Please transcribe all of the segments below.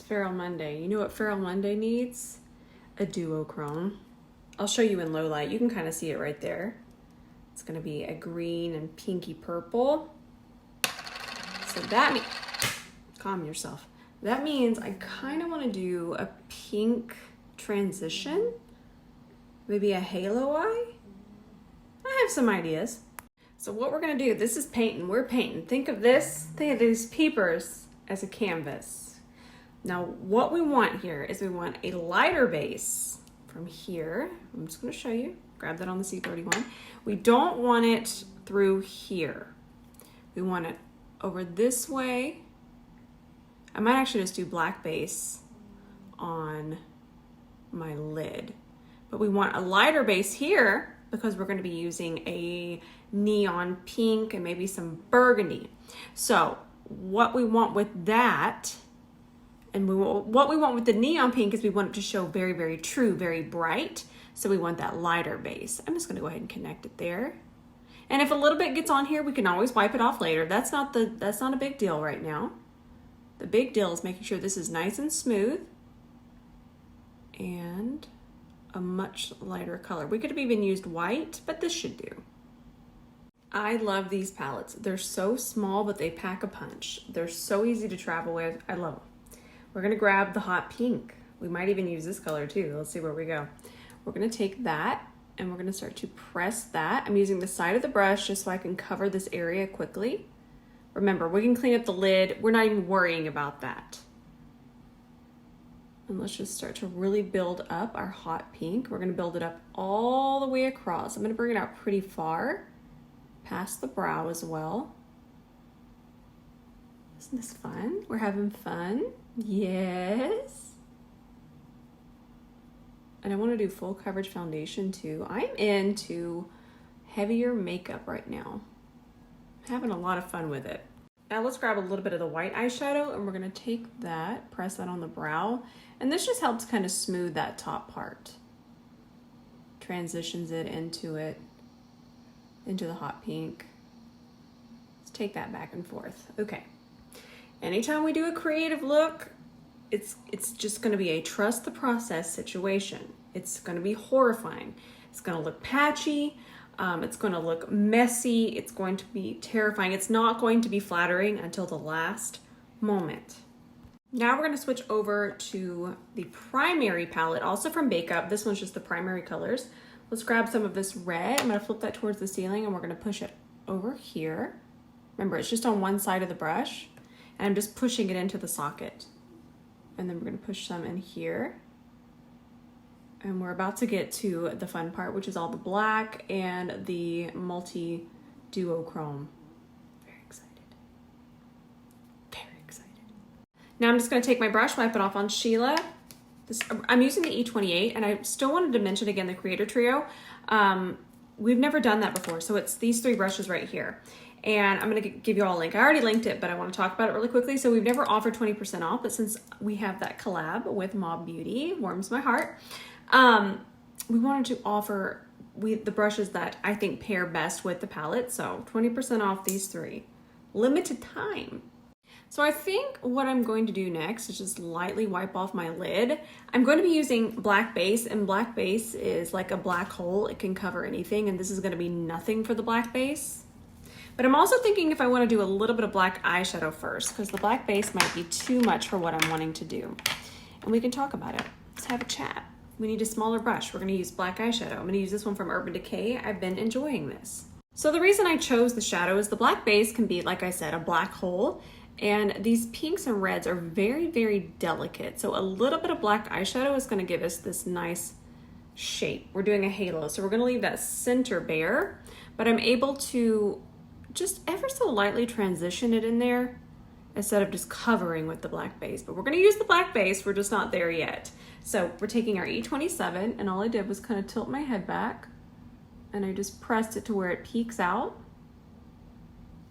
Feral Monday. You know what Feral Monday needs? A duochrome. I'll show you in low light. You can kind of see it right there. It's going to be a green and pinky purple. So that means, calm yourself. That means I kind of want to do a pink transition. Maybe a halo eye. I have some ideas. So what we're going to do, this is painting. We're painting. Think of this, think of these peepers as a canvas. Now what we want here is we want a lighter base from here. I'm just going to show you. Grab that on the C31. We don't want it through here. We want it over this way. I might actually just do black base on my lid. But we want a lighter base here because we're going to be using a neon pink and maybe some burgundy. So what we want with that, and what we want with the neon pink is we want it to show very, very true, very bright. So we want that lighter base. I'm just going to go ahead and connect it there. And if a little bit gets on here, we can always wipe it off later. That's not a big deal right now. The big deal is making sure this is nice and smooth and a much lighter color. We could have even used white, but this should do. I love these palettes. They're so small, but they pack a punch. They're so easy to travel with. I love them. We're gonna grab the hot pink. We might even use this color too. Let's see where we go. We're gonna take that and we're gonna start to press that. I'm using the side of the brush just so I can cover this area quickly. Remember, we can clean up the lid. We're not even worrying about that. And let's just start to really build up our hot pink. We're gonna build it up all the way across. I'm gonna bring it out pretty far, past the brow as well. Isn't this fun? We're having fun. Yes. And I wanna do full coverage foundation too. I'm into heavier makeup right now. I'm having a lot of fun with it. Now let's grab a little bit of the white eyeshadow and we're gonna take that, press that on the brow. And this just helps kind of smooth that top part. Transitions it into the hot pink. Let's take that back and forth. Okay. Anytime we do a creative look, it's just gonna be a trust the process situation. It's gonna be horrifying. It's gonna look patchy. It's going to look messy. It's going to be terrifying. It's not going to be flattering until the last moment. Now we're going to switch over to the primary palette, also from Bakeup. This one's just the primary colors. Let's grab some of this red. I'm going to flip that towards the ceiling and we're going to push it over here. Remember, it's just on one side of the brush and I'm just pushing it into the socket. And then we're going to push some in here. And we're about to get to the fun part, which is all the black and the multi duochrome. Very excited. Very excited. Now I'm just going to take my brush, wipe it off on Sheila. I'm using the E28, and I still wanted to mention again the Creator Trio. We've never done that before, so it's these three brushes right here. And I'm going to give you all a link. I already linked it, but I want to talk about it really quickly. So we've never offered 20% off, but since we have that collab with Mob Beauty, warms my heart. We wanted to offer the brushes that I think pair best with the palette. So 20% off these three. Limited time. So I think what I'm going to do next is just lightly wipe off my lid. I'm going to be using black base, and black base is like a black hole. It can cover anything, and this is going to be nothing for the black base. But I'm also thinking if I want to do a little bit of black eyeshadow first, because the black base might be too much for what I'm wanting to do. And we can talk about it. Let's have a chat. We need a smaller brush. We're going to use black eyeshadow. I'm going to use this one from Urban Decay. I've been enjoying this. So the reason I chose the shadow is the black base can be, like I said, a black hole. And these pinks and reds are very, very delicate. So a little bit of black eyeshadow is going to give us this nice shape. We're doing a halo. So we're going to leave that center bare, but I'm able to just ever so lightly transition it in there instead of just covering with the black base. But we're going to use the black base. We're just not there yet. So we're taking our E27, and all I did was kind of tilt my head back and I just pressed it to where it peeks out.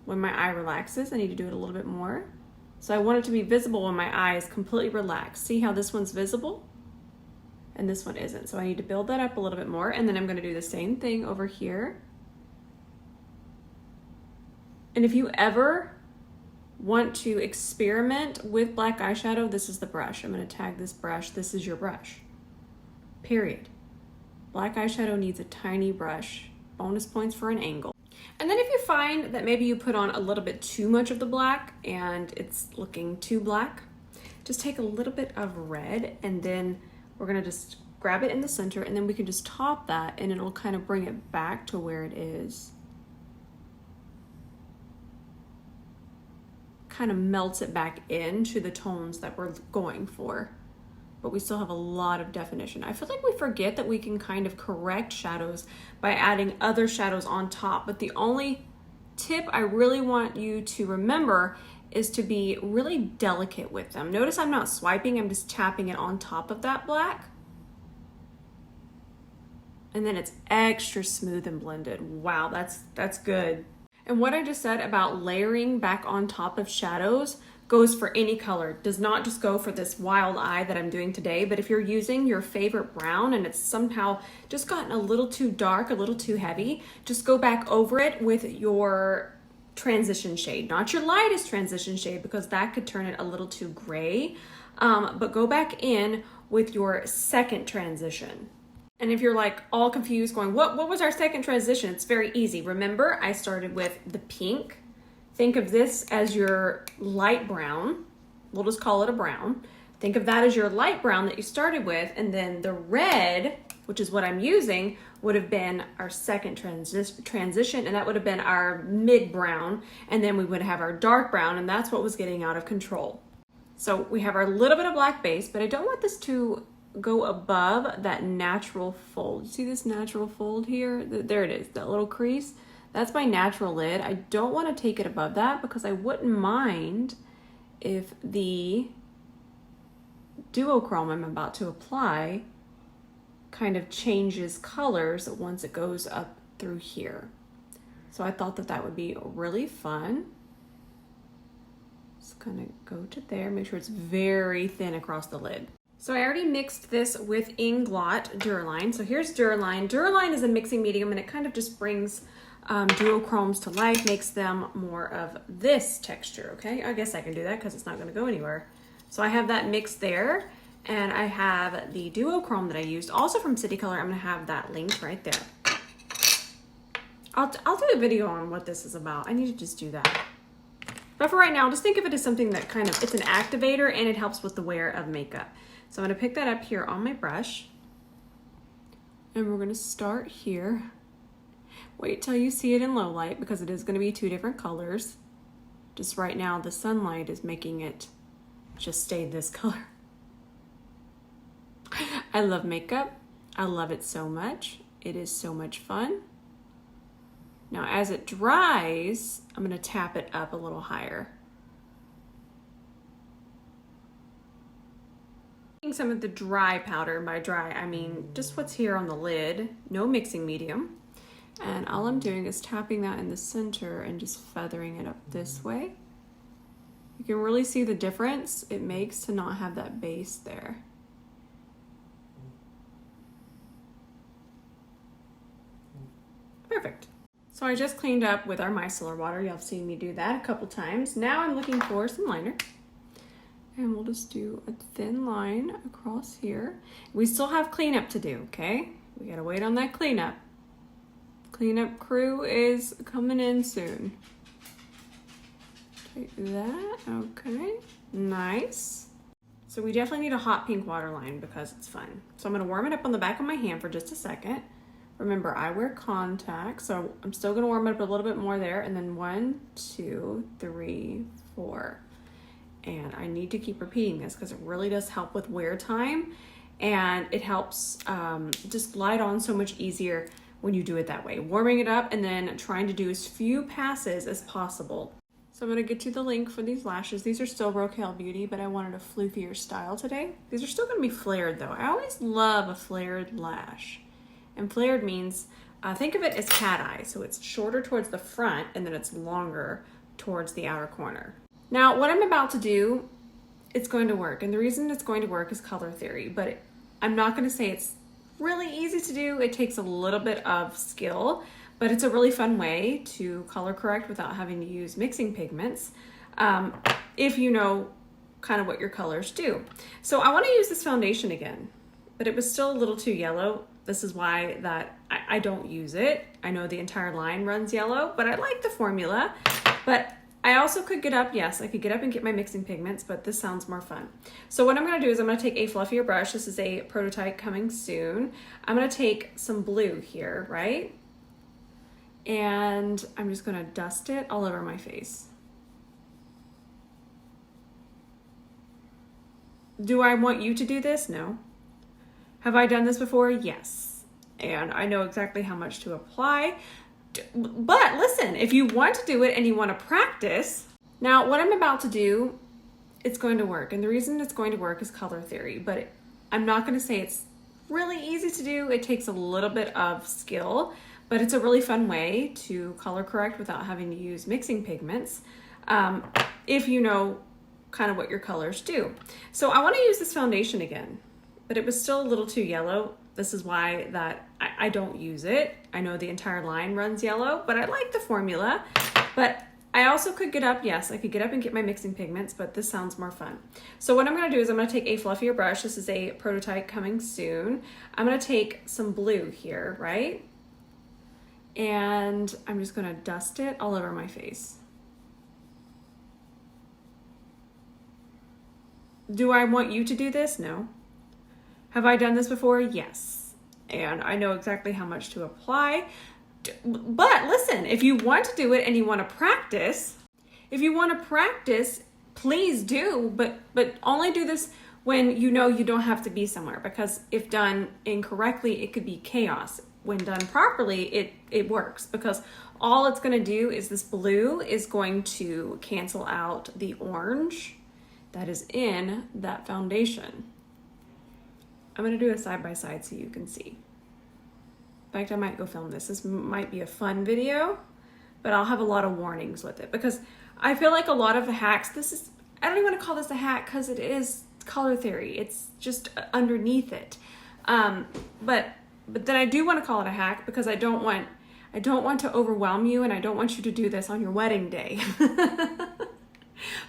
When my eye relaxes, I need to do it a little bit more. So I want it to be visible when my eye is completely relaxed. See how this one's visible and this one isn't. So I need to build that up a little bit more, and then I'm going to do the same thing over here. And if you ever want to experiment with black eyeshadow, this is the brush. I'm going to tag this brush. This is your brush. Period. Black eyeshadow needs a tiny brush. Bonus points for an angle. And then if you find that maybe you put on a little bit too much of the black and it's looking too black, just take a little bit of red and then we're going to just grab it in the center and then we can just top that and it'll kind of bring it back to where it is. Kind of melts it back into the tones that we're going for, but we still have a lot of definition. I feel like we forget that we can kind of correct shadows by adding other shadows on top, but the only tip I really want you to remember is to be really delicate with them. Notice I'm not swiping, I'm just tapping it on top of that black. And then it's extra smooth and blended. Wow, that's good. And what I just said about layering back on top of shadows goes for any color. Does not just go for this wild eye that I'm doing today, but if you're using your favorite brown and it's somehow just gotten a little too dark, a little too heavy, just go back over it with your transition shade. Not your lightest transition shade because that could turn it a little too gray, but go back in with your second transition. And if you're like all confused going, what was our second transition? It's very easy. Remember, I started with the pink. Think of this as your light brown. We'll just call it a brown. Think of that as your light brown that you started with. And then the red, which is what I'm using, would have been our second transition. And that would have been our mid brown. And then we would have our dark brown. And that's what was getting out of control. So we have our little bit of black base, but I don't want this to go above that natural fold. You see this natural fold here? There it is, that little crease. That's my natural lid. I don't want to take it above that because I wouldn't mind if the duochrome I'm about to apply kind of changes colors once it goes up through here. So I thought that that would be really fun. Just gonna go to there, make sure it's very thin across the lid. So I already mixed this with Inglot Duraline. So here's Duraline. Duraline is a mixing medium and it kind of just brings duochromes to life, makes them more of this texture, okay? I guess I can do that because it's not gonna go anywhere. So I have that mixed there and I have the duochrome that I used, also from City Color. I'm gonna have that linked right there. I'll do a video on what this is about. I need to just do that. But for right now, just think of it as something that kind of, it's an activator and it helps with the wear of makeup. So I'm gonna pick that up here on my brush and we're gonna start here. Wait till you see it in low light because it is gonna be two different colors. Just right now, the sunlight is making it just stay this color. I love makeup. I love it so much. It is so much fun. Now, as it dries, I'm gonna tap it up a little higher. Some of the dry powder, by dry I mean just what's here on the lid, no mixing medium, and all I'm doing is tapping that in the center and just feathering it up this way. You can really see the difference it makes to not have that base there. Perfect. So I just cleaned up with our micellar water. Y'all have seen me do that a couple times. Now I'm looking for some liner. And we'll just do a thin line across here. We still have cleanup to do, okay? We gotta wait on that cleanup. Cleanup crew is coming in soon. Take that, okay, nice. So we definitely need a hot pink waterline because it's fun. So I'm gonna warm it up on the back of my hand for just a second. Remember, I wear contacts, so I'm still gonna warm it up a little bit more there, and then 1, 2, 3, 4. And I need to keep repeating this because it really does help with wear time, and it helps just glide on so much easier when you do it that way. Warming it up and then trying to do as few passes as possible. So I'm gonna get you the link for these lashes. These are still Rokael Beauty, but I wanted a floofier style today. These are still gonna be flared though. I always love a flared lash. And flared means, think of it as cat eye. So it's shorter towards the front and then it's longer towards the outer corner. Now, what I'm about to do, it's going to work. And the reason it's going to work is color theory, but I'm not gonna say it's really easy to do. It takes a little bit of skill, but it's a really fun way to color correct without having to use mixing pigments. if you know kind of what your colors do. So I want to use this foundation again, but it was still a little too yellow. This is why that I don't use it. I know the entire line runs yellow, but I like the formula. But I also could get up, yes, I could get up and get my mixing pigments, but this sounds more fun. So what I'm gonna do is I'm gonna take a fluffier brush. This is a prototype coming soon. I'm gonna take some blue here, right? And I'm just gonna dust it all over my face. Do I want you to do this? No. Have I done this before? Yes. And I know exactly how much to apply. But listen, if you want to do it and you want to practice, now what I'm about to do, it's going to work. And the reason it's going to work is color theory, but I'm not going to say it's really easy to do. It takes a little bit of skill, but it's a really fun way to color correct without having to use mixing pigments. If you know kind of what your colors do. So I want to use this foundation again, but it was still a little too yellow. This is why that I don't use it. I know the entire line runs yellow, but I like the formula. But I also could get up, yes, I could get up and get my mixing pigments, but this sounds more fun. So what I'm gonna do is I'm gonna take a fluffier brush. This is a prototype coming soon. I'm gonna take some blue here, right? And I'm just gonna dust it all over my face. Do I want you to do this? No. Have I done this before? Yes. And I know exactly how much to apply. But listen, if you want to do it and you want to practice, please do, but only do this when you know you don't have to be somewhere, because if done incorrectly, it could be chaos. When done properly, it works, because all it's going to do is this blue is going to cancel out the orange that is in that foundation. I'm going to do a side-by-side so you can see. In fact, I might go film this. This might be a fun video, but I'll have a lot of warnings with it, because I feel like a lot of the hacks, I don't even want to call this a hack because it is color theory. It's just underneath it. But then I do want to call it a hack because I don't want to overwhelm you, and I don't want you to do this on your wedding day.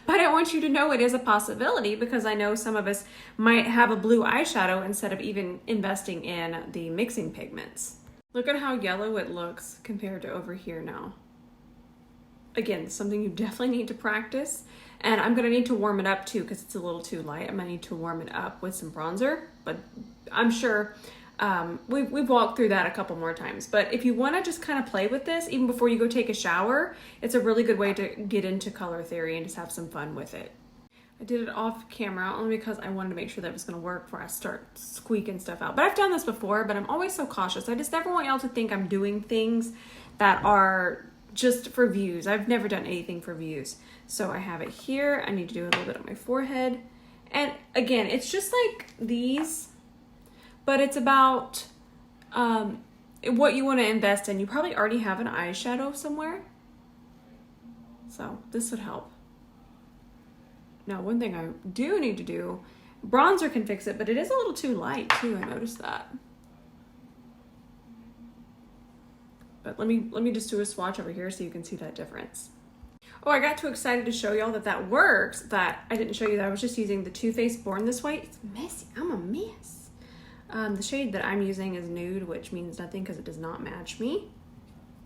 But I want you to know it is a possibility, because I know some of us might have a blue eyeshadow instead of even investing in the mixing pigments. Look at how yellow it looks compared to over here now. Again, something you definitely need to practice. And I'm gonna need to warm it up too, because it's a little too light. I'm gonna need to warm it up with some bronzer, but I'm sure we've walked through that a couple more times. But if you wanna just kind of play with this, even before you go take a shower, it's a really good way to get into color theory and just have some fun with it. I did it off camera only because I wanted to make sure that it was gonna work before I start squeaking stuff out. But I've done this before, but I'm always so cautious. I just never want y'all to think I'm doing things that are just for views. I've never done anything for views. So I have it here. I need to do a little bit on my forehead. And again, it's just like these, but it's about what you want to invest in. You probably already have an eyeshadow somewhere, so this would help. Now, one thing I do need to do, bronzer can fix it, but it is a little too light too. I noticed that. But let me just do a swatch over here so you can see that difference. Oh, I got too excited to show y'all that works, that I didn't show you that I was just using the Too Faced Born This Way. It's messy. I'm a mess. The shade that I'm using is nude, which means nothing because it does not match me.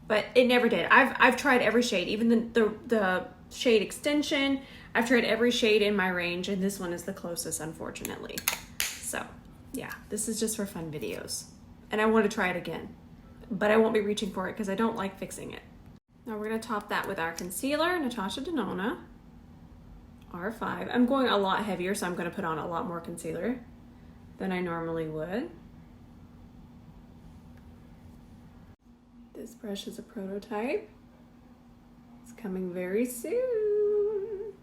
But it never did. I've tried every shade, even the shade extension. I've tried every shade in my range, and this one is the closest, unfortunately. So yeah, this is just for fun videos. And I want to try it again, but I won't be reaching for it because I don't like fixing it. Now we're going to top that with our concealer, Natasha Denona, R5. I'm going a lot heavier, so I'm going to put on a lot more concealer than I normally would. This brush is a prototype. It's coming very soon.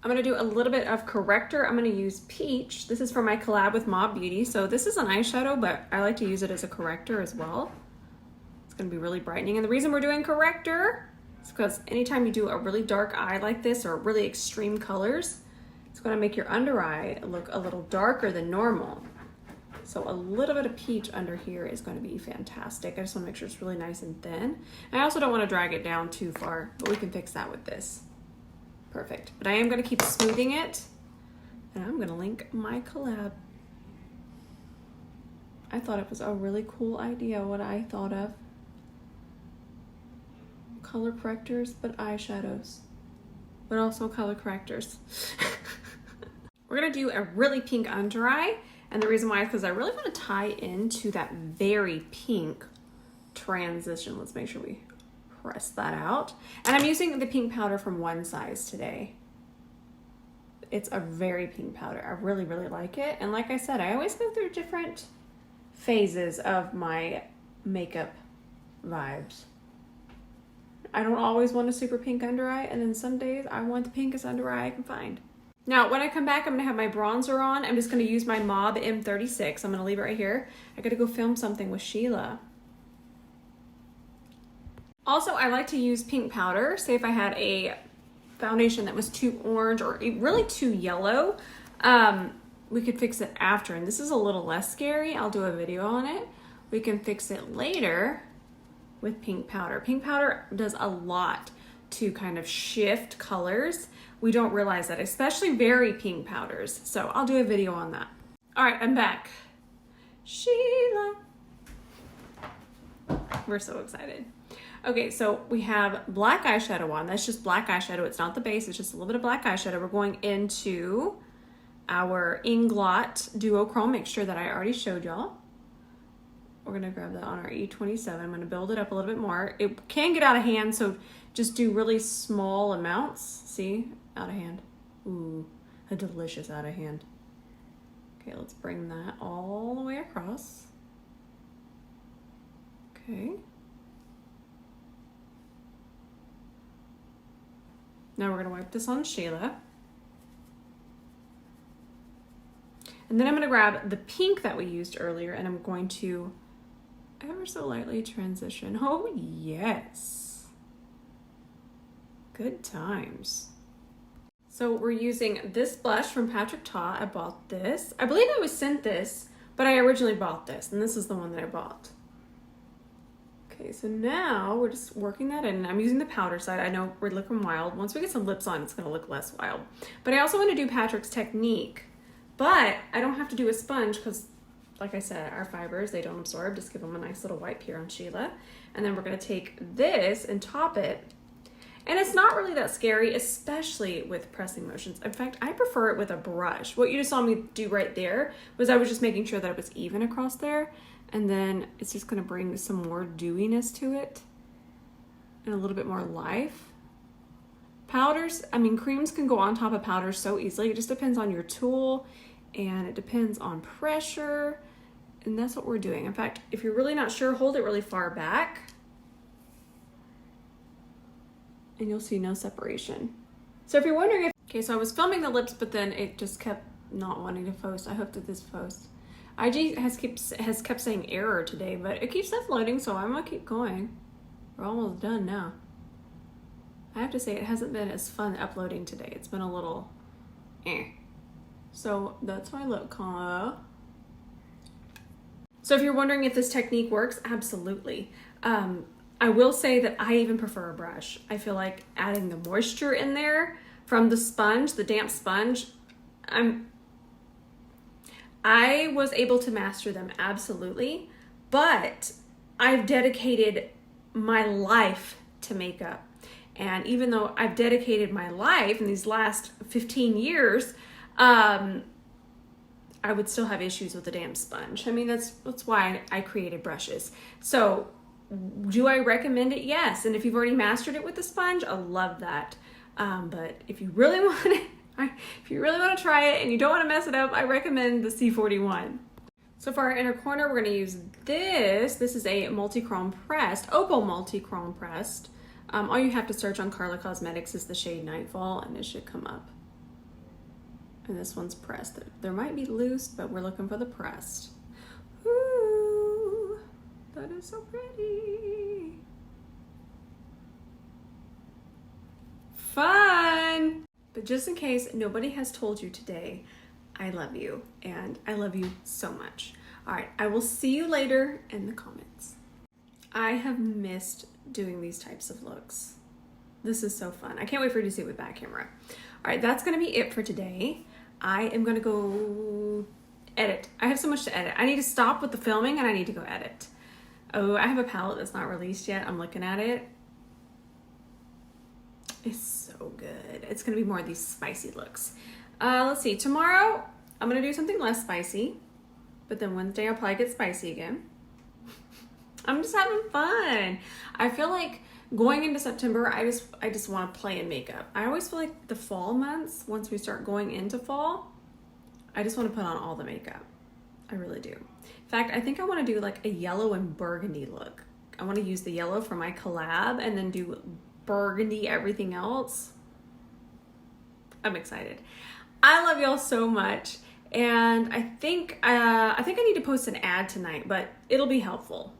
I'm going to do a little bit of Corrector. I'm going to use Peach. This is for my collab with Mob Beauty. So this is an eyeshadow, but I like to use it as a corrector as well. It's going to be really brightening. And the reason we're doing Corrector is because anytime you do a really dark eye like this, or really extreme colors, it's going to make your under eye look a little darker than normal. So a little bit of peach under here is going to be fantastic. I just want to make sure it's really nice and thin. I also don't want to drag it down too far, but we can fix that with this. Perfect. But I am going to keep smoothing it, and I'm going to link my collab. I thought it was a really cool idea, what I thought of. Color correctors, but eyeshadows. But also color correctors. We're going to do a really pink under eye. And the reason why is because I really want to tie into that very pink transition. Let's make sure we press that out. And I'm using the pink powder from OneSize today. It's a very pink powder. I really, really like it. And like I said, I always go through different phases of my makeup vibes. I don't always want a super pink under eye, and then some days I want the pinkest under eye I can find. Now, when I come back, I'm gonna have my bronzer on. I'm just gonna use my Mob M36. I'm gonna leave it right here. I gotta go film something with Sheila. Also, I like to use pink powder. Say if I had a foundation that was too orange or really too yellow, we could fix it after. And this is a little less scary. I'll do a video on it. We can fix it later with pink powder. Pink powder does a lot to kind of shift colors. We don't realize that, especially very pink powders. So I'll do a video on that. All right, I'm back. Sheila. We're so excited. Okay, so we have black eyeshadow on. That's just black eyeshadow. It's not the base, it's just a little bit of black eyeshadow. We're going into our Inglot Duochrome. Make sure that I already showed y'all. We're gonna grab that on our E27. I'm gonna build it up a little bit more. It can get out of hand, so just do really small amounts. See, out of hand. Ooh, a delicious out of hand. Okay, let's bring that all the way across. Okay. Now we're gonna wipe this on Sheila. And then I'm gonna grab the pink that we used earlier, and I'm going to ever so lightly transition. Oh yes. Good times. So we're using this blush from Patrick Ta. I bought this. I believe I was sent this, but I originally bought this, and this is the one that I bought. Okay, so now we're just working that in. I'm using the powder side. I know we're looking wild. Once we get some lips on, it's gonna look less wild. But I also want to do Patrick's technique, but I don't have to do a sponge because, like I said, our fibers, they don't absorb. Just give them a nice little wipe here on Sheila. And then we're gonna take this and top it. And it's not really that scary, especially with pressing motions. In fact, I prefer it with a brush. What you just saw me do right there was I was just making sure that it was even across there. And then it's just gonna bring some more dewiness to it and a little bit more life. Powders, I mean, creams can go on top of powders so easily. It just depends on your tool and it depends on pressure. And that's what we're doing. In fact, if you're really not sure, hold it really far back and you'll see no separation. So if you're wondering if, okay, so I was filming the lips, but then it just kept not wanting to post. I hope that this posts. IG has kept saying error today, but it keeps uploading, so I'm gonna keep going. We're almost done now. I have to say it hasn't been as fun uploading today. It's been a little So that's my lip color. So if you're wondering if this technique works, absolutely. I will say that I even prefer a brush. I feel like adding the moisture in there from the sponge, the damp sponge, I was able to master them, absolutely, but I've dedicated my life to makeup. And even though I've dedicated my life in these last 15 years, I would still have issues with the damp sponge. I mean, that's why I created brushes. So do I recommend it? Yes. And if you've already mastered it with the sponge, I love that. But if you really want it, if you really want to try it and you don't want to mess it up, I recommend the C41. So for our inner corner, we're going to use this. This is a multi-chrome pressed, Opal multi-chrome pressed. All you have to search on Karla Cosmetics is the shade Nightfall, and it should come up. And this one's pressed. There might be loose, but we're looking for the pressed. Ooh, that is so pretty. Fun! But just in case nobody has told you today, I love you, and I love you so much. All right, I will see you later in the comments. I have missed doing these types of looks. This is so fun. I can't wait for you to see it with back camera. All right, that's gonna be it for today. I am gonna go edit. I have so much to edit. I need to stop with the filming and I need to go edit. Oh, I have a palette that's not released yet. I'm looking at it. It's so good. It's gonna be more of these spicy looks. Let's see, tomorrow I'm gonna do something less spicy, but then Wednesday I'll probably get spicy again. I'm just having fun. I feel like going into September, I just want to play in makeup. I always feel like the fall months, once we start going into fall, I just want to put on all the makeup. I really do. In fact, I think I want to do like a yellow and burgundy look. I want to use the yellow for my collab and then do burgundy everything else. I'm excited. I love y'all so much. And I think I need to post an ad tonight, but it'll be helpful.